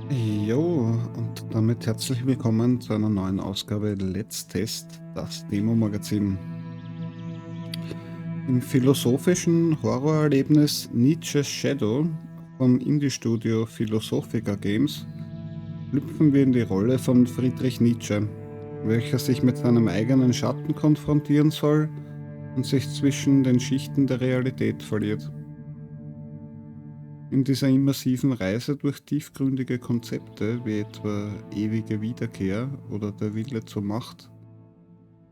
Jo, und damit herzlich willkommen zu einer neuen Ausgabe Let's Test, das Demo-Magazin. Im philosophischen Horrorerlebnis Nietzsche's Shadow vom Indie-Studio Philosophica Games schlüpfen wir in die Rolle von Friedrich Nietzsche, welcher sich mit seinem eigenen Schatten konfrontieren soll und sich zwischen den Schichten der Realität verliert. In dieser immersiven Reise durch tiefgründige Konzepte wie etwa ewige Wiederkehr oder der Wille zur Macht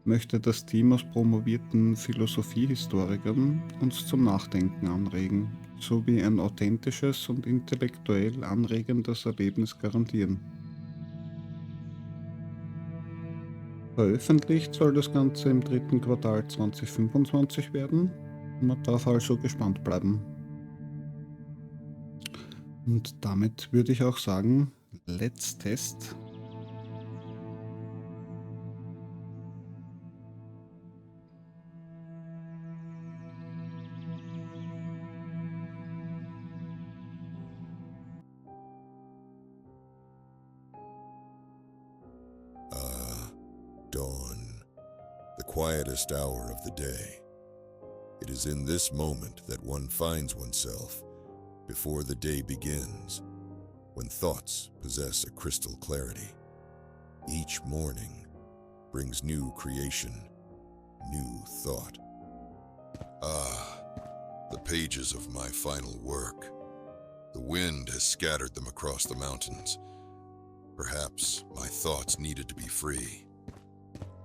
möchte das Team aus promovierten Philosophiehistorikern uns zum Nachdenken anregen, sowie ein authentisches und intellektuell anregendes Erlebnis garantieren. Veröffentlicht soll das Ganze im dritten Quartal 2025 werden. Man darf also gespannt bleiben. Und damit würde ich auch sagen, let's test. Dawn, the quietest hour of the day. It is in this moment that one finds oneself before the day begins, when thoughts possess a crystal clarity. Each morning brings new creation, new thought. The pages of my final work. The wind has scattered them across the mountains. Perhaps my thoughts needed to be free.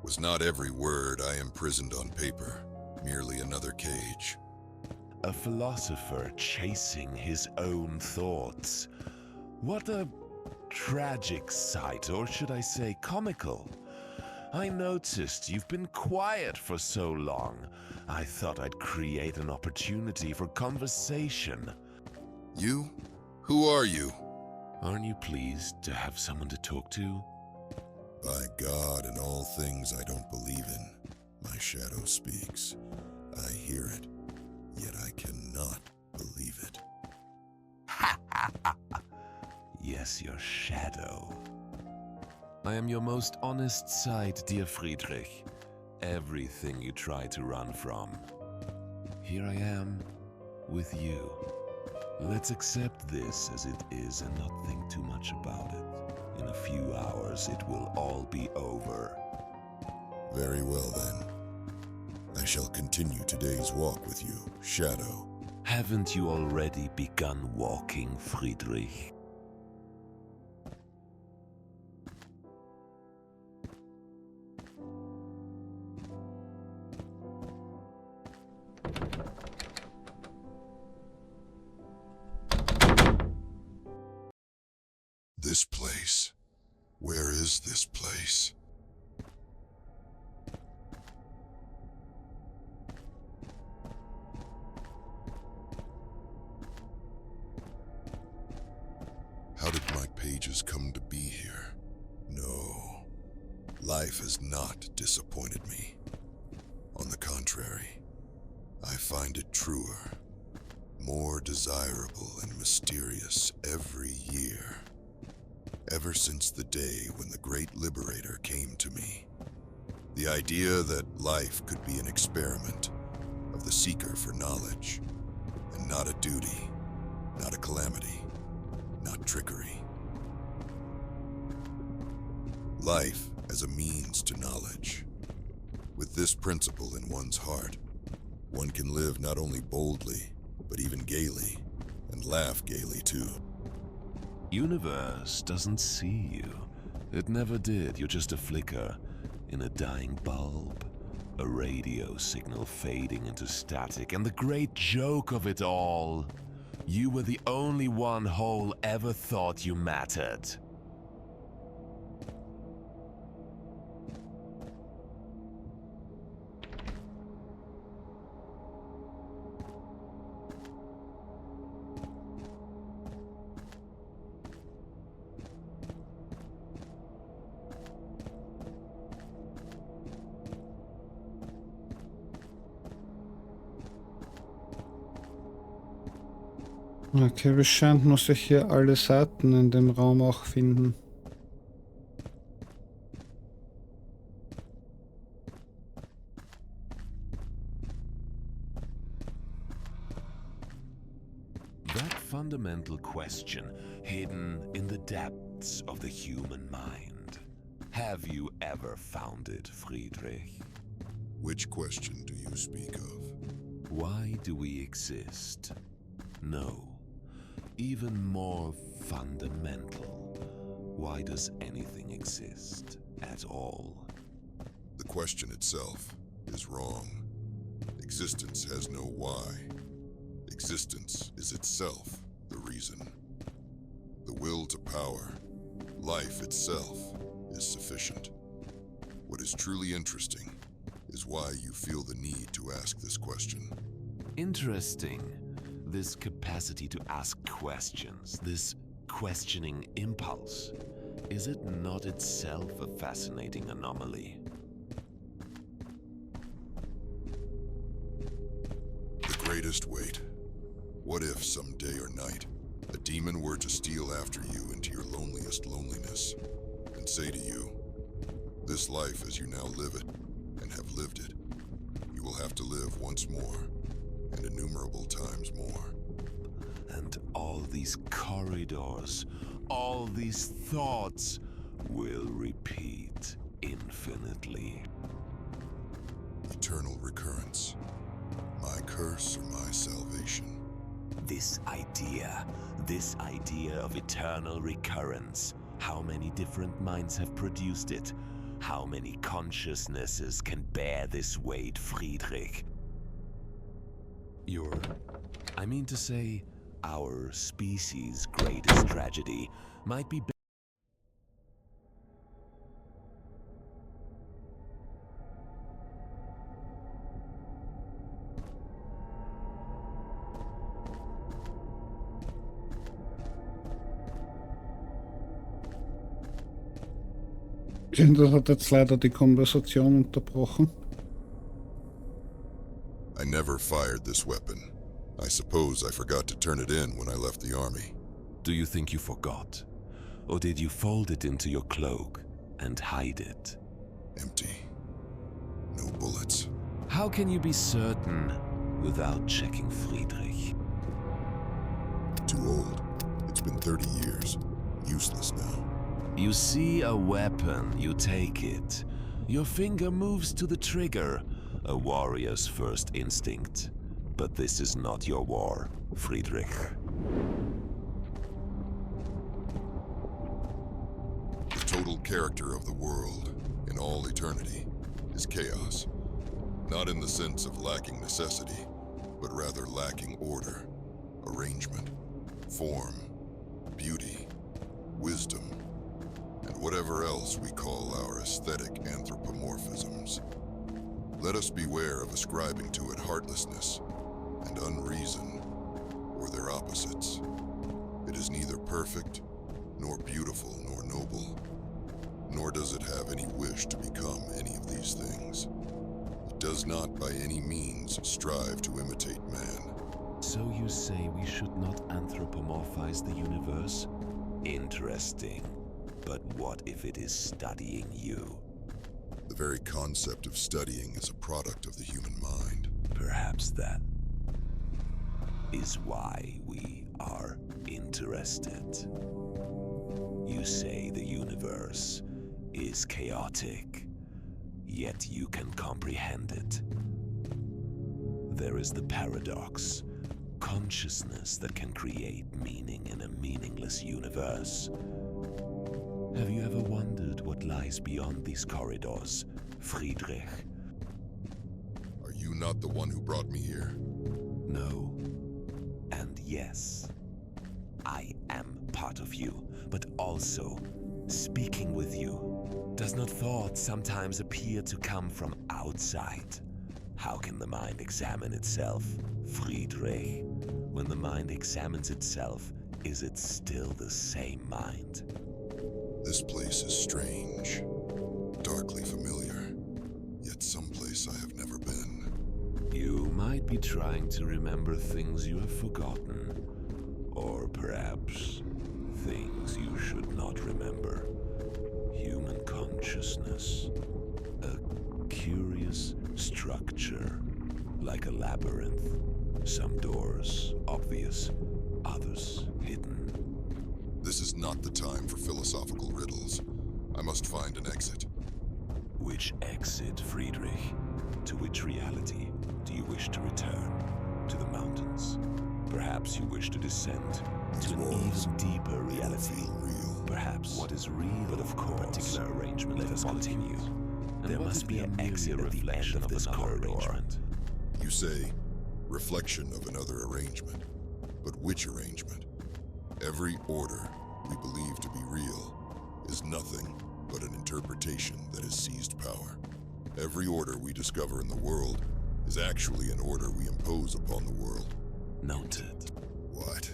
Was not every word I imprisoned on paper merely another cage? A philosopher chasing his own thoughts. What a tragic sight, or should I say comical. I noticed you've been quiet for so long. I thought I'd create an opportunity for conversation. You? Who are you? Aren't you pleased to have someone to talk to? By God and all things I don't believe in, my shadow speaks. I hear it, yet I cannot believe it. Yes, your shadow. I am your most honest side, dear Friedrich. Everything you try to run from. Here I am, with you. Let's accept this as it is and not think too much about it. In a few hours, it will all be over. Very well then. I shall continue today's walk with you, Shadow. Haven't you already begun walking, Friedrich? This place. Where is this place? How did my pages come to be here? No, life has not disappointed me. On the contrary, I find it truer, more desirable and mysterious every year. Ever since the day when the great liberator came to me. The idea that life could be an experiment of the seeker for knowledge, and not a duty, not a calamity, not trickery. Life as a means to knowledge. With this principle in one's heart, one can live not only boldly, but even gaily, and laugh gaily too. Universe doesn't see you. It never did. You're just a flicker in a dying bulb. A radio signal fading into static. And the great joke of it all, you were the only one whole ever thought you mattered. Okay, wie scheint, muss ich hier alle Seiten in dem Raum auch finden. That fundamental question hidden in the depths of the human mind. Have you ever found it, Friedrich? Which question do you speak of? Why do we exist? No. Even more fundamental. Why does anything exist at all? The question itself is wrong. Existence has no why. Existence is itself the reason. The will to power, life itself, is sufficient. What is truly interesting is why you feel the need to ask this question. Interesting. This capacity to ask questions, this questioning impulse, is it not itself a fascinating anomaly? The greatest weight. What if some day or night, a demon were to steal after you into your loneliest loneliness and say to you, this life as you now live it and have lived it, you will have to live once more and innumerable times more. And all these corridors, all these thoughts will repeat infinitely. Eternal recurrence. My curse or my salvation. This idea of eternal recurrence, how many different minds have produced it? How many consciousnesses can bear this weight, Friedrich? I mean to say, our species' greatest tragedy might be Das hat jetzt leider die Konversation unterbrochen. I never fired this weapon. I suppose I forgot to turn it in when I left the army. Do you think you forgot? Or did you fold it into your cloak and hide it? Empty. No bullets. How can you be certain without checking, Friedrich? Too old. It's been 30 years. Useless now. You see a weapon, you take it. Your finger moves to the trigger, a warrior's first instinct. But this is not your war, Friedrich. The total character of the world, in all eternity, is chaos. Not in the sense of lacking necessity, but rather lacking order, arrangement, form, beauty, wisdom, and whatever else we call our aesthetic anthropomorphisms. Let us beware of ascribing to it heartlessness and unreason, or their opposites. It is neither perfect, nor beautiful, nor noble, nor does it have any wish to become any of these things. It does not by any means strive to imitate man. So you say we should not anthropomorphize the universe? Interesting. But what if it is studying you? The very concept of studying is a product of the human mind. Perhaps that is why we are interested. You say the universe is chaotic, yet you can comprehend it. There is the paradox, consciousness that can create meaning in a meaningless universe. Have you ever wondered what lies beyond these corridors, Friedrich? Are you not the one who brought me here? No. And yes. I am part of you, but also speaking with you. Does not thought sometimes appear to come from outside? How can the mind examine itself, Friedrich? When the mind examines itself, is it still the same mind? This place is strange, darkly familiar, yet someplace I have never been. You might be trying to remember things you have forgotten, Or perhaps things you should not remember. Human consciousness. A curious structure, like a labyrinth. Some doors obvious, others hidden. This is not the time for philosophical riddles. I must find an exit. Which exit, Friedrich? To which reality do you wish to return? To the mountains? Perhaps you wish to descend to an even deeper reality. Feel real. Perhaps what is real, but of course, particular arrangement. Let us continue. There must be an exit at the end of this corridor. You say, reflection of another arrangement. But which arrangement? Every order we believe to be real is nothing but an interpretation that has seized power. Every order we discover in the world is actually an order we impose upon the world. Noted. What?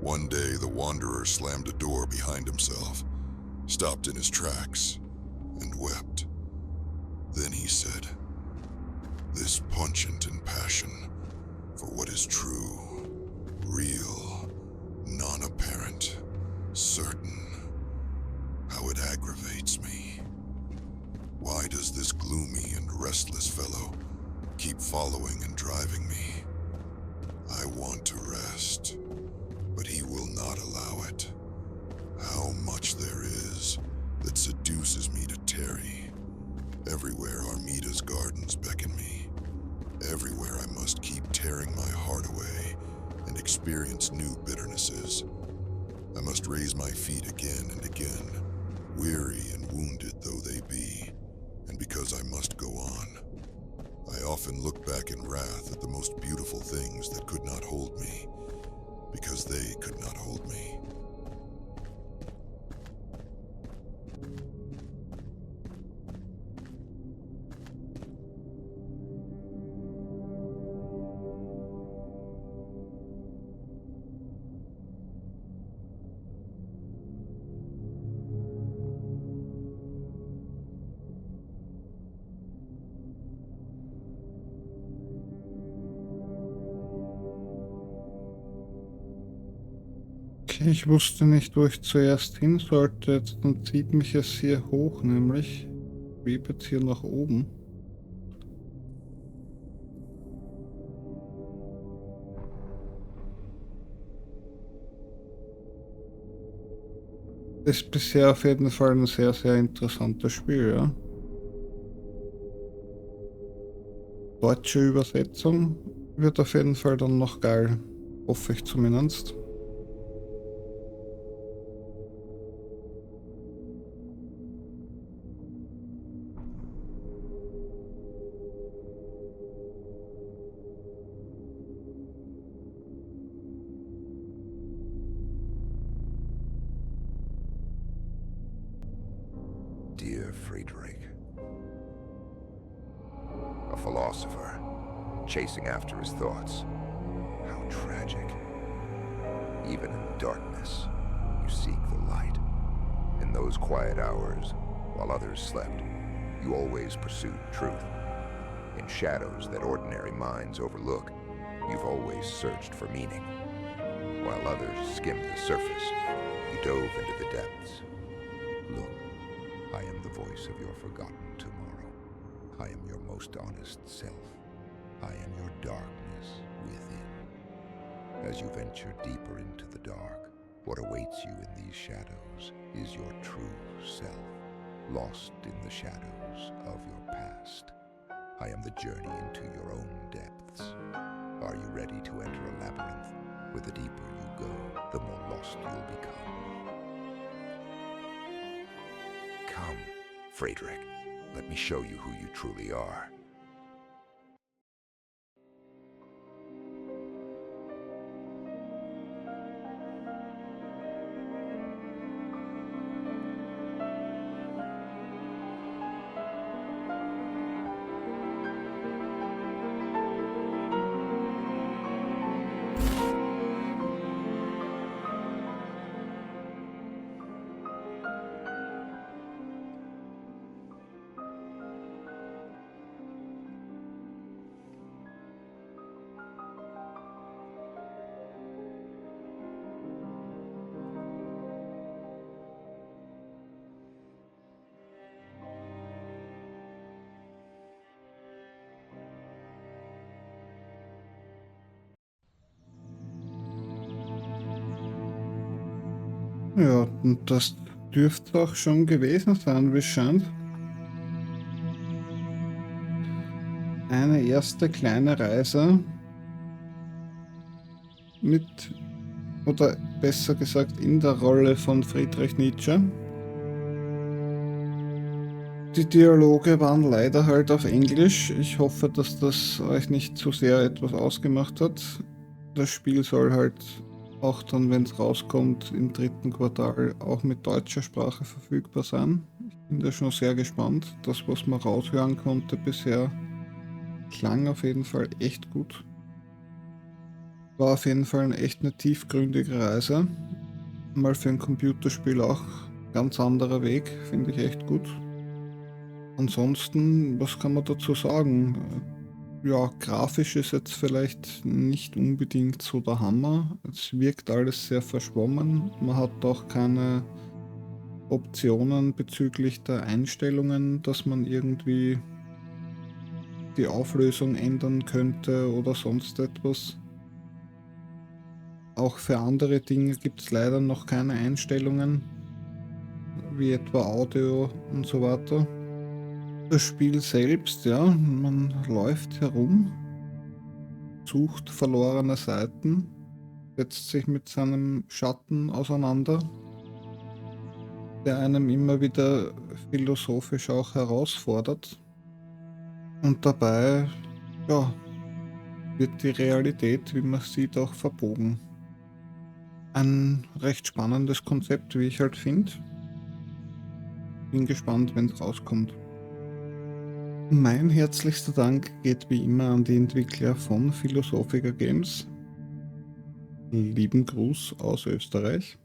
One day, the wanderer slammed a door behind himself, stopped in his tracks, and wept. Then he said, "This penchant and passion for what is true, real, non-apparent, certain, how it aggravates me. Why does this gloomy and restless fellow keep following and driving me? I want to rest, but he will not allow it. How much there is that seduces me to tarry. Everywhere Armida's gardens beckon me. Everywhere I must keep tearing my heart away and experience new bitternesses. I must raise my feet again and again, weary and wounded though they be, and because I must go on. I often look back in wrath at the most beautiful things that could not hold me, because they could not hold me." Okay, ich wusste nicht, wo ich zuerst hin sollte. Jetzt dann zieht mich es hier hoch, nämlich. Wie jetzt hier nach oben. Das ist bisher auf jeden Fall ein sehr, sehr interessantes Spiel, ja. Deutsche Übersetzung wird auf jeden Fall dann noch geil. Hoffe ich zumindest. Dear Friedrich, a philosopher chasing after his thoughts. How tragic. Even in darkness, you seek the light. In those quiet hours, while others slept, you always pursued truth. In shadows that ordinary minds overlook, you've always searched for meaning. While others skimmed the surface, you dove into the depths. Look, I am the voice of your forgotten tomorrow. I am your most honest self. I am your darkness within. As you venture deeper into the dark, what awaits you in these shadows is your true self, lost in the shadows of your past. I am the journey into your own depths. Are you ready to enter a labyrinth where the deeper you go, the more lost you'll become? Come, Friedrich, let me show you who you truly are. Ja, und das dürfte auch schon gewesen sein, wie es scheint. Eine erste kleine Reise mit, oder besser gesagt in der Rolle von Friedrich Nietzsche. Die Dialoge waren leider halt auf Englisch. Ich hoffe, dass das euch nicht zu sehr etwas ausgemacht hat. Das Spiel soll halt auch dann, wenn es rauskommt, im 3. Quartal auch mit deutscher Sprache verfügbar sein. Ich bin da schon sehr gespannt. Das, was man raushören konnte bisher, klang auf jeden Fall echt gut. War auf jeden Fall echt eine tiefgründige Reise. Mal für ein Computerspiel auch ganz anderer Weg, finde ich echt gut. Ansonsten, was kann man dazu sagen? Ja, grafisch ist jetzt vielleicht nicht unbedingt so der Hammer. Es wirkt alles sehr verschwommen. Man hat auch keine Optionen bezüglich der Einstellungen, dass man irgendwie die Auflösung ändern könnte oder sonst etwas. Auch für andere Dinge gibt es leider noch keine Einstellungen, wie etwa Audio und so weiter. Das Spiel selbst, ja, man läuft herum, sucht verlorene Seiten, setzt sich mit seinem Schatten auseinander, der einem immer wieder philosophisch auch herausfordert. Und dabei, ja, wird die Realität, wie man sieht, auch verbogen. Ein recht spannendes Konzept, wie ich halt finde. Bin gespannt, wenn es rauskommt. Mein herzlichster Dank geht wie immer an die Entwickler von Philosophica Games. Lieben Gruß aus Österreich.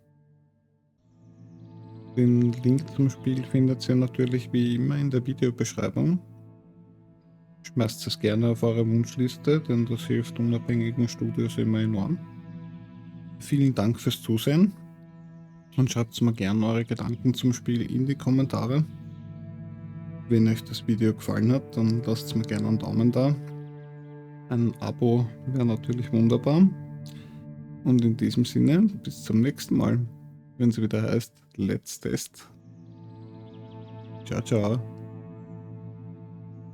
Den Link zum Spiel findet ihr natürlich wie immer in der Videobeschreibung. Schmeißt es gerne auf eure Wunschliste, denn das hilft unabhängigen Studios immer enorm. Vielen Dank fürs Zusehen und schreibt mir gerne eure Gedanken zum Spiel in die Kommentare. Wenn euch das Video gefallen hat, dann lasst mir gerne einen Daumen da. Ein Abo wäre natürlich wunderbar. Und in diesem Sinne, bis zum nächsten Mal, wenn es wieder heißt Let's Test. Ciao, ciao.